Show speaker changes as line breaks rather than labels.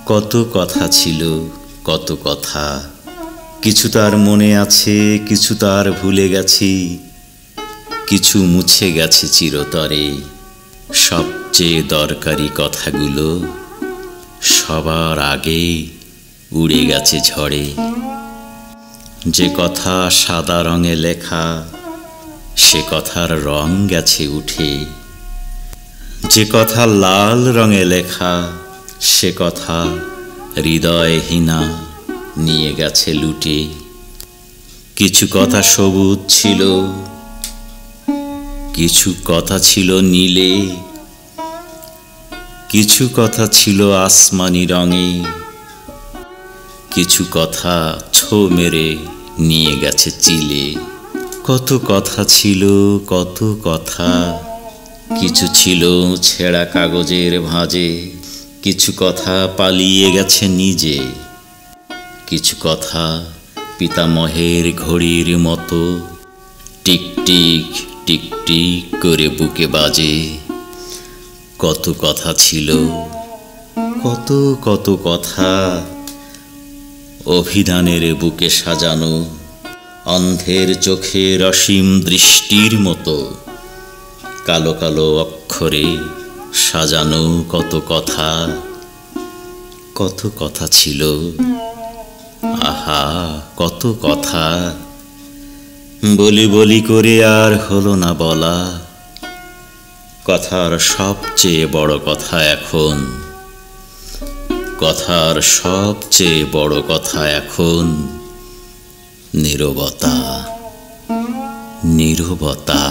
কত কথা ছিল, কত কথা, কিছু তার মনে আছে, কিছু তার ভুলে গেছি, কিছু মুছে গেছে চিরতরে। সবচেয়ে দরকারি কথাগুলো সবার আগে উড়ে গেছে ঝড়ে। যে কথা সাদা রঙে লেখা, সে কথার রং গেছে উঠে। যে কথা লাল রঙে লেখা, সে কথা হৃদয়হীনা নিয়ে গেছে লুটে। কিছু কথা সবুজ ছিল, কিছু কথা ছিল নীলে, কিছু কথা ছিল আসমানি রঙে, কিছু কথা ছো মেরে নিয়ে গেছে চিলে। কত কথা ছিল, কত কথা, কিছু ছিল ছেঁড়া কাগজের ভাঁজে, কিছু কথা পালিয়ে গেছে নিজে, কিছু কথা পিতামহের ঘড়ির মতো টিকটিক টিকটিক করে বুকে বাজে। কত কথা ছিল, কত কত কথা, অভিধানের বুকে সাজানো, অন্ধের চোখের অসীম দৃষ্টির মতো কালো কালো অক্ষরে সাজানো। কত কথা, কত কথা ছিল, আহা কত কথা, বলি বলি করে আর হলো না বলা। কথার সবচেয়ে বড় কথা এখন, কথার সবচেয়ে বড় কথা এখন নীরবতা, নীরবতা।